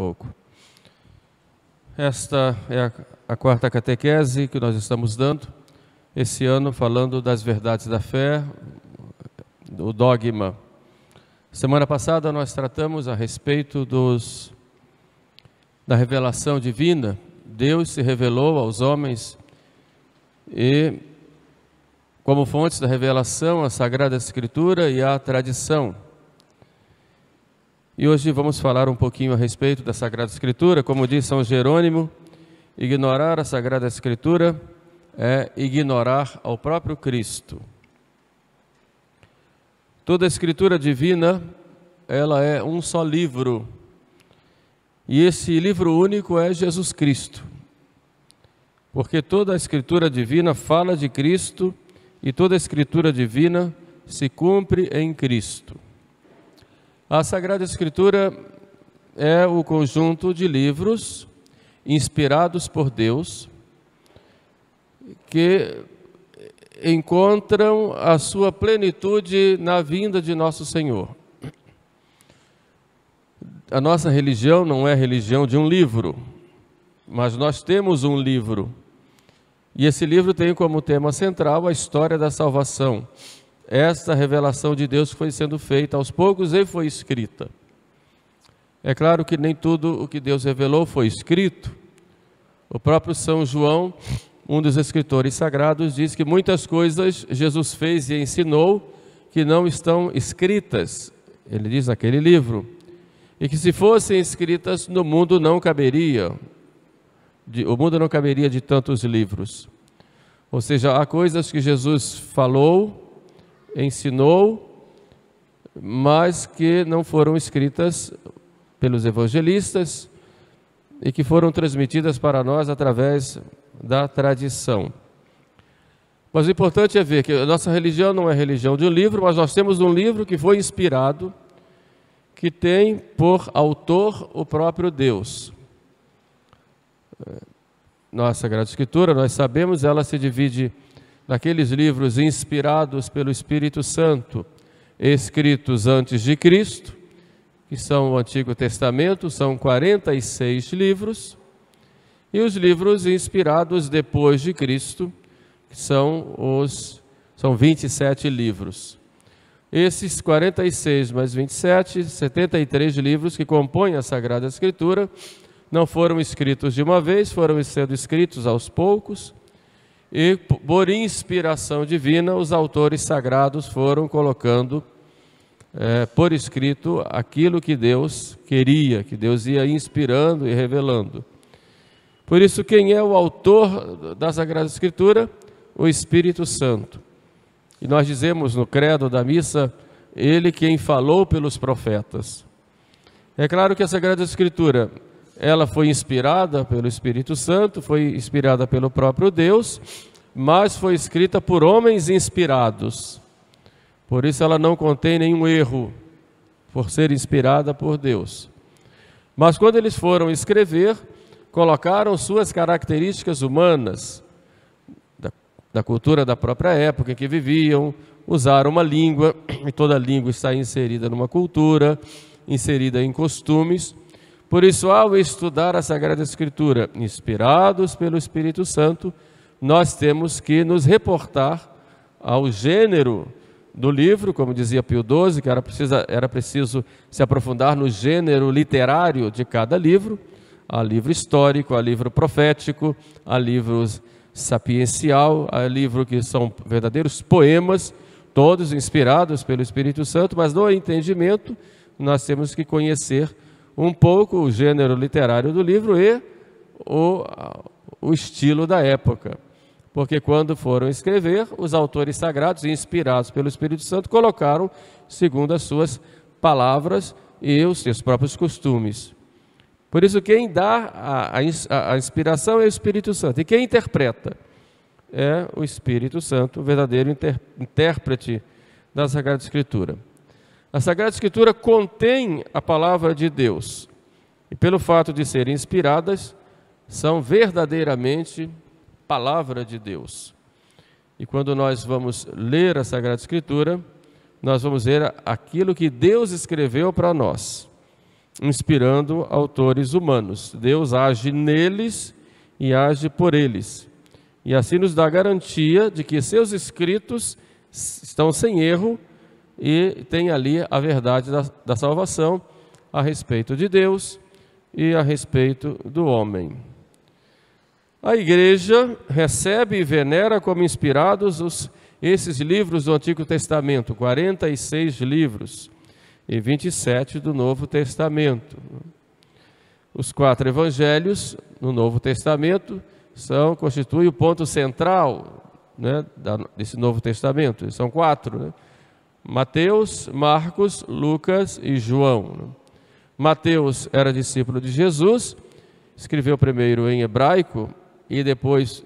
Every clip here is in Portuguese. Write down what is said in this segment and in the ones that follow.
pouco. Esta é a quarta catequese que nós estamos dando esse ano, falando das verdades da fé, do dogma. Semana passada nós tratamos a respeito da revelação divina. Deus se revelou aos homens e, como fontes da revelação, a Sagrada Escritura e a tradição. E hoje vamos falar um pouquinho a respeito da Sagrada Escritura. Como diz São Jerônimo, ignorar a Sagrada Escritura é ignorar ao próprio Cristo. Toda a Escritura divina, ela é um só livro. E esse livro único é Jesus Cristo. Porque toda a Escritura divina fala de Cristo e toda a Escritura divina se cumpre em Cristo. A Sagrada Escritura é o conjunto de livros inspirados por Deus que encontram a sua plenitude na vinda de nosso Senhor. A nossa religião não é a religião de um livro, mas nós temos um livro. E esse livro tem como tema central a história da salvação. Esta revelação de Deus foi sendo feita aos poucos e foi escrita. É claro que nem tudo o que Deus revelou foi escrito. O próprio São João, um dos escritores sagrados, diz que muitas coisas Jesus fez e ensinou que não estão escritas. Ele diz naquele livro. E que se fossem escritas, no mundo não caberia. O mundo não caberia de tantos livros. Ou seja, há coisas que Jesus falou, ensinou, mas que não foram escritas pelos evangelistas e que foram transmitidas para nós através da tradição. Mas o importante é ver que a nossa religião não é religião de um livro, mas nós temos um livro que foi inspirado, que tem por autor o próprio Deus. Nossa Sagrada Escritura, nós sabemos, ela se divide naqueles livros inspirados pelo Espírito Santo, escritos antes de Cristo, que são o Antigo Testamento, são 46 livros, e os livros inspirados depois de Cristo, que são 27 livros. Esses 46 mais 27, 73 livros que compõem a Sagrada Escritura, não foram escritos de uma vez, foram sendo escritos aos poucos, e por inspiração divina, os autores sagrados foram colocando por escrito aquilo que Deus queria, que Deus ia inspirando e revelando. Por isso, quem é o autor da Sagrada Escritura? O Espírito Santo. E nós dizemos no credo da missa, ele quem falou pelos profetas. É claro que a Sagrada Escritura, ela foi inspirada pelo Espírito Santo, foi inspirada pelo próprio Deus, mas foi escrita por homens inspirados. Por isso ela não contém nenhum erro, por ser inspirada por Deus. Mas quando eles foram escrever, colocaram suas características humanas, da cultura da própria época em que viviam, usaram uma língua, e toda língua está inserida numa cultura, inserida em costumes. Por isso, ao estudar a Sagrada Escritura, inspirados pelo Espírito Santo, nós temos que nos reportar ao gênero do livro, como dizia Pio XII, que era preciso se aprofundar no gênero literário de cada livro. Há livro histórico, há livro profético, há livro sapiencial, há livro que são verdadeiros poemas, todos inspirados pelo Espírito Santo, mas no entendimento nós temos que conhecer um pouco o gênero literário do livro e o estilo da época. Porque quando foram escrever, os autores sagrados, inspirados pelo Espírito Santo, colocaram segundo as suas palavras e os seus próprios costumes. Por isso, quem dá a inspiração é o Espírito Santo. E quem interpreta é o Espírito Santo, o verdadeiro intérprete da Sagrada Escritura. A Sagrada Escritura contém a palavra de Deus. E pelo fato de serem inspiradas, são verdadeiramente palavra de Deus. E quando nós vamos ler a Sagrada Escritura, nós vamos ver aquilo que Deus escreveu para nós. inspirando autores humanos. Deus age neles e age por eles. E assim nos dá a garantia de que seus escritos estão sem erro e tem ali a verdade da salvação a respeito de Deus e a respeito do homem. A Igreja recebe e venera como inspirados esses livros do Antigo Testamento, 46 livros, e 27 do Novo Testamento. Os 4 evangelhos no Novo Testamento constituem o ponto central, né, desse Novo Testamento. São 4, né? Mateus, Marcos, Lucas e João. Mateus era discípulo de Jesus, escreveu primeiro em hebraico e depois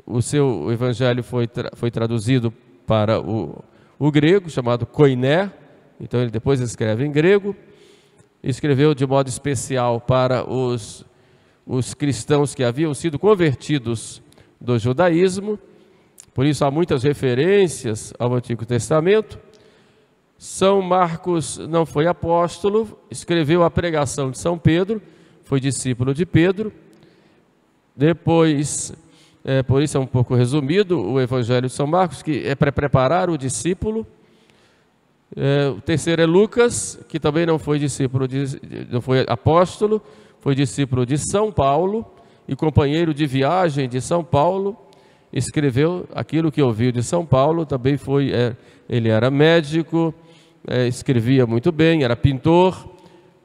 o seu evangelho foi traduzido para o grego, chamado koiné. Então ele depois escreve em grego. Escreveu de modo especial para os cristãos que haviam sido convertidos do judaísmo. Por isso há muitas referências ao Antigo Testamento. São Marcos não foi apóstolo, escreveu a pregação de São Pedro, foi discípulo de Pedro. Depois, por isso é um pouco resumido o Evangelho de São Marcos, que é para preparar o discípulo. O terceiro é Lucas, que também não foi discípulo, não foi apóstolo, foi discípulo de São Paulo e companheiro de viagem de São Paulo. Escreveu aquilo que ouviu de São Paulo, também ele era médico, escrevia muito bem, era pintor,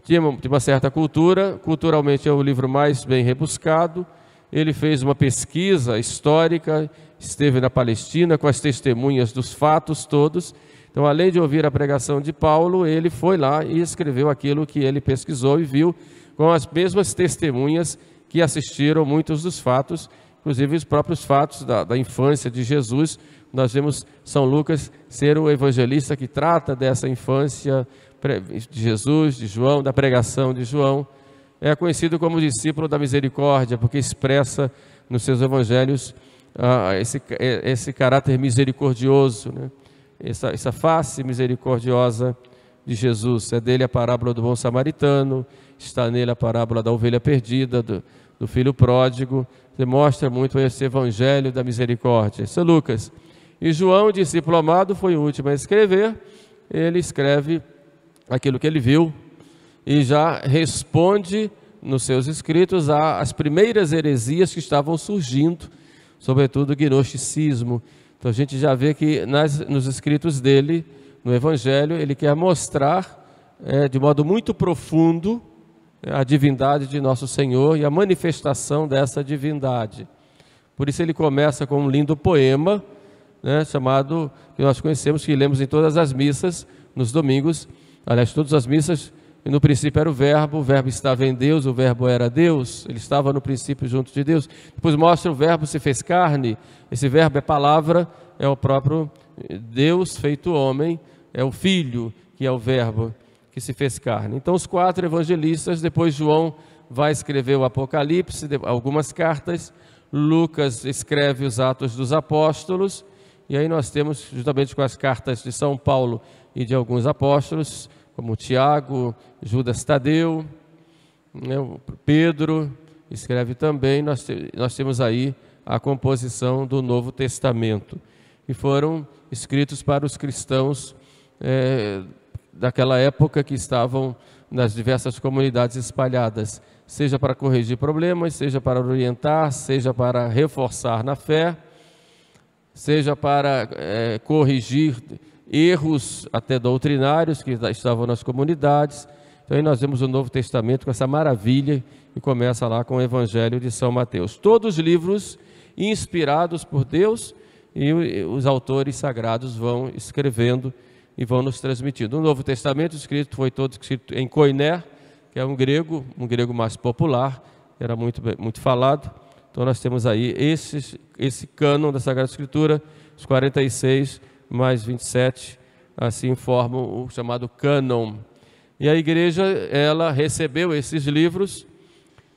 tinha uma certa cultura, culturalmente é o livro mais bem rebuscado. Ele fez uma pesquisa histórica, esteve na Palestina com as testemunhas dos fatos todos. Então, além de ouvir a pregação de Paulo, ele foi lá e escreveu aquilo que ele pesquisou e viu com as mesmas testemunhas que assistiram muitos dos fatos, inclusive os próprios fatos da infância de Jesus. Nós vemos São Lucas ser o evangelista que trata dessa infância de Jesus, de João, da pregação de João. É conhecido como discípulo da misericórdia, porque expressa nos seus evangelhos esse caráter misericordioso, né? Essa face misericordiosa de Jesus. É dele a parábola do bom samaritano, está nele a parábola da ovelha perdida, do filho pródigo. Você mostra muito esse evangelho da misericórdia. Isso é Lucas. E João, discípulo amado, foi o último a escrever. Ele escreve aquilo que ele viu e já responde nos seus escritos às primeiras heresias que estavam surgindo, sobretudo o gnosticismo. Então a gente já vê que nos escritos dele, no Evangelho, ele quer mostrar de modo muito profundo a divindade de nosso Senhor e a manifestação dessa divindade. Por isso ele começa com um lindo poema, né, chamado, que nós conhecemos, que lemos em todas as missas, nos domingos. Aliás, todas as missas, no princípio era o verbo estava em Deus, o verbo era Deus, ele estava no princípio junto de Deus. Depois mostra o verbo se fez carne, esse verbo é palavra, é o próprio Deus feito homem, é o Filho que é o verbo que se fez carne. Então os 4 evangelistas, depois João vai escrever o Apocalipse, algumas cartas, Lucas escreve os Atos dos Apóstolos, e aí nós temos, juntamente com as cartas de São Paulo e de alguns apóstolos, como Tiago, Judas Tadeu, né, Pedro escreve também. Nós temos aí a composição do Novo Testamento, que foram escritos para os cristãos daquela época que estavam nas diversas comunidades espalhadas, seja para corrigir problemas, seja para orientar, seja para reforçar na fé, seja para corrigir erros até doutrinários que estavam nas comunidades. Então aí nós vemos o Novo Testamento com essa maravilha que começa lá com o Evangelho de São Mateus. Todos livros inspirados por Deus, e os autores sagrados vão escrevendo e vão nos transmitindo. O Novo Testamento foi todo escrito em koiné, que é um grego mais popular, era muito falado. Então nós temos aí esse cânon da Sagrada Escritura, os 46 mais 27, assim formam o chamado cânon. E a igreja, ela recebeu esses livros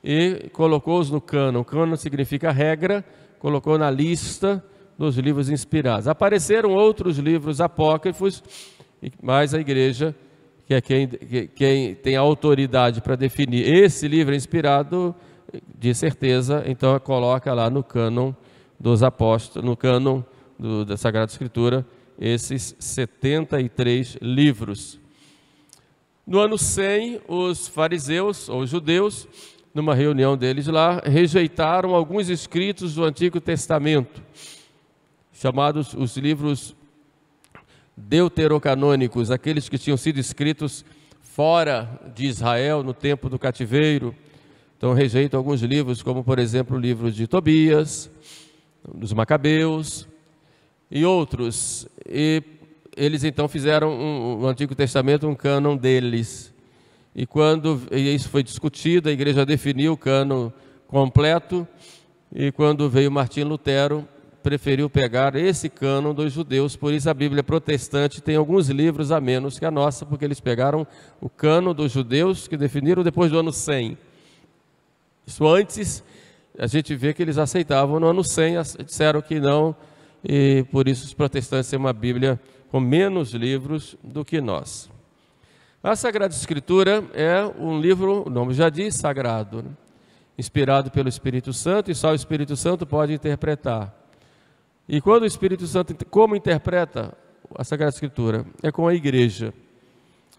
e colocou-os no cânon. Cânon significa regra, colocou na lista dos livros inspirados. Apareceram outros livros apócrifos, mas a igreja que é quem tem a autoridade para definir esse livro é inspirado, de certeza, então coloca lá no cânon dos apóstolos, no cânon da Sagrada Escritura, esses 73 livros. No ano 100, os fariseus, ou judeus, numa reunião deles lá, rejeitaram alguns escritos do Antigo Testamento, chamados os livros deuterocanônicos, aqueles que tinham sido escritos fora de Israel, no tempo do cativeiro. Então rejeitam alguns livros, como por exemplo o livro de Tobias, dos Macabeus e outros. E eles então fizeram no Antigo Testamento um cânon deles. E quando isso foi discutido, a igreja definiu o cânon completo, e quando veio Martim Lutero, preferiu pegar esse cânon dos judeus. Por isso a Bíblia protestante tem alguns livros a menos que a nossa, porque eles pegaram o cânon dos judeus, que definiram depois do ano 100. Isso antes, a gente vê que eles aceitavam no ano 100, disseram que não, e por isso os protestantes têm uma Bíblia com menos livros do que nós. A Sagrada Escritura é um livro, o nome já diz, sagrado, né? Inspirado pelo Espírito Santo, e só o Espírito Santo pode interpretar. E quando o Espírito Santo, como interpreta a Sagrada Escritura? É com a igreja.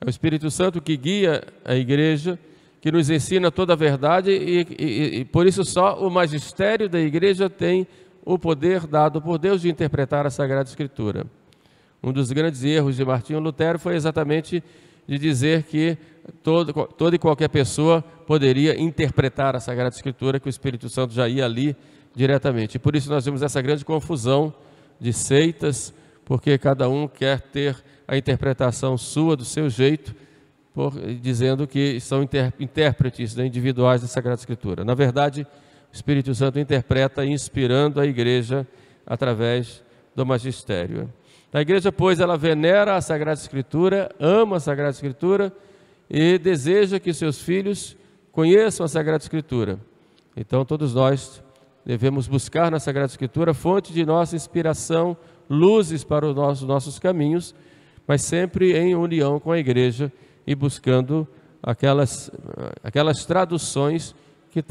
É o Espírito Santo que guia a igreja, que nos ensina toda a verdade, e por isso só o magistério da igreja tem o poder dado por Deus de interpretar a Sagrada Escritura. Um dos grandes erros de Martinho Lutero foi exatamente de dizer que toda e qualquer pessoa poderia interpretar a Sagrada Escritura, que o Espírito Santo já ia ali diretamente. E por isso nós vemos essa grande confusão de seitas, porque cada um quer ter a interpretação sua, do seu jeito, dizendo que são intérpretes, né, individuais da Sagrada Escritura. Na verdade, o Espírito Santo interpreta inspirando a igreja através do magistério. A igreja, pois, ela venera a Sagrada Escritura, ama a Sagrada Escritura e deseja que seus filhos conheçam a Sagrada Escritura. Então, todos nós devemos buscar na Sagrada Escritura fonte de nossa inspiração, luzes para os nossos caminhos, mas sempre em união com a igreja e buscando aquelas traduções que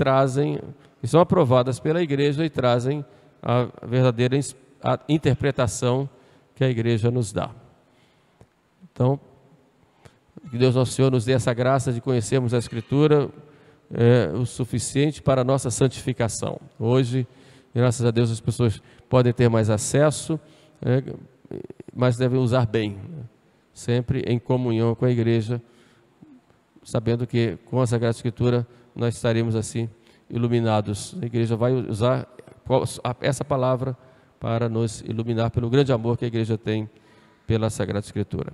são aprovadas pela igreja e trazem a verdadeira interpretação que a igreja nos dá. Então, que Deus nosso Senhor nos dê essa graça de conhecermos a Escritura o suficiente para a nossa santificação. Hoje, graças a Deus, as pessoas podem ter mais acesso, mas devem usar bem, né? Sempre em comunhão com a igreja, sabendo que com a Sagrada Escritura nós estaremos assim iluminados. A igreja vai usar essa palavra para nos iluminar pelo grande amor que a igreja tem pela Sagrada Escritura.